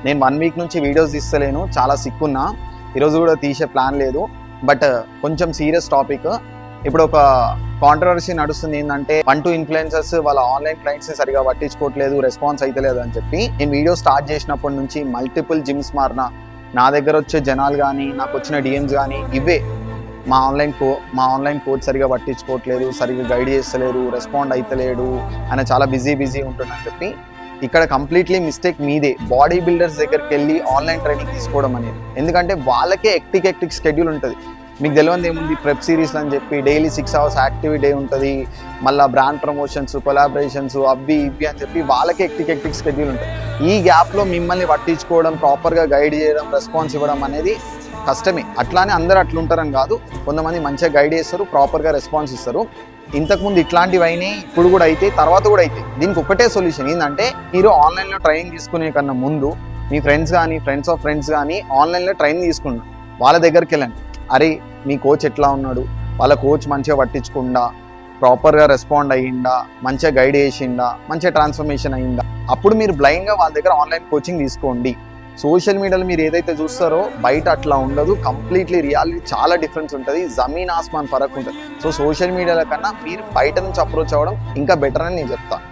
నేను 1 వీక్ నుంచి వీడియోస్ తీస్తలేను, చాలా సిక్ ఉన్నా. ఈరోజు కూడా తీసే ప్లాన్ లేదు. బట్ కొంచెం సీరియస్ టాపిక్. ఇప్పుడు ఒక కాంట్రవర్సీ నడుస్తుంది ఏంటంటే 1-2 ఇన్ఫ్లుయెన్సర్స్ వాళ్ళ ఆన్లైన్ క్లయింట్స్ని సరిగా పట్టించుకోవట్లేదు, రెస్పాన్స్ అయితే లేదు అని చెప్పి. నేను వీడియో స్టార్ట్ చేసినప్పటి నుంచి మల్టిపుల్ జిమ్స్ మారిన, నా దగ్గర వచ్చే జనాలు కానీ నాకు వచ్చిన డిఎమ్స్ కానీ ఇవే, మా ఆన్లైన్ కోచ్ సరిగా పట్టించుకోవట్లేదు, సరిగా గైడ్ చేస్తలేరు, రెస్పాండ్ అవుతలేడు, ఆయన చాలా బిజీ ఉంటుందని చెప్పి. ఇక్కడ కంప్లీట్లీ మిస్టేక్ మీదే. బాడీ బిల్డర్స్ దగ్గరికి వెళ్ళి ఆన్లైన్ ట్రైనింగ్ తీసుకోవడం అనేది, ఎందుకంటే వాళ్ళకే ఎక్టిక్ స్కెడ్యూల్ ఉంటుంది. మీకు తెలియదు ఏముంది, ప్రెప్ సిరీస్లు అని చెప్పి డైలీ 6 hours యాక్టివ్ డే ఉంటుంది, మళ్ళీ బ్రాండ్ ప్రమోషన్స్, కొలాబరేషన్స్, అవి ఇవి అని చెప్పి వాళ్ళకే ఎక్టిక్ స్కెడ్యూల్ ఉంటుంది. ఈ గ్యాప్లో మిమ్మల్ని పట్టించుకోవడం, ప్రాపర్గా గైడ్ చేయడం, రెస్పాన్స్ ఇవ్వడం అనేది కష్టమే. అట్లానే అందరూ అట్లుంటారని కాదు, కొంతమంది మంచిగా గైడ్ చేస్తారు, ప్రాపర్గా రెస్పాన్స్ ఇస్తారు. ఇంతకుముందు ఇట్లాంటివి అయినాయి, ఇప్పుడు కూడా అయితే, తర్వాత కూడా అయితే. దీనికి ఒకటే సొల్యూషన్ ఏంటంటే, మీరు ఆన్లైన్లో ట్రైనింగ్ తీసుకునే కన్నా ముందు మీ ఫ్రెండ్స్ కానీ, ఫ్రెండ్స్ ఆఫ్ ఫ్రెండ్స్ కానీ ఆన్లైన్లో ట్రైనింగ్ తీసుకున్నారు, వాళ్ళ దగ్గరికి వెళ్ళండి. అరే మీ కోచ్ ఎట్లా ఉన్నాడు, వాళ్ళ కోచ్ మంచిగా పట్టించుకుండా, ప్రాపర్గా రెస్పాండ్ అయ్యిందా, మంచిగా గైడ్ చేసిందా, మంచిగా ట్రాన్స్ఫర్మేషన్ అయ్యిందా, అప్పుడు మీరు బ్లైండ్గా వాళ్ళ దగ్గర ఆన్లైన్ కోచింగ్ తీసుకోండి. సోషల్ మీడియాలో మీరు ఏదైతే చూస్తారో బయట అట్లా ఉండదు. కంప్లీట్లీ రియాలిటీ చాలా డిఫరెన్స్ ఉంటుంది, జమీన్ ఆస్మాన్ ఫరక్ ఉంటుంది. సో సోషల్ మీడియాల కన్నా మీరు బయట నుంచి అప్రోచ్ అవ్వడం ఇంకా బెటర్ అని నేను చెప్తాను.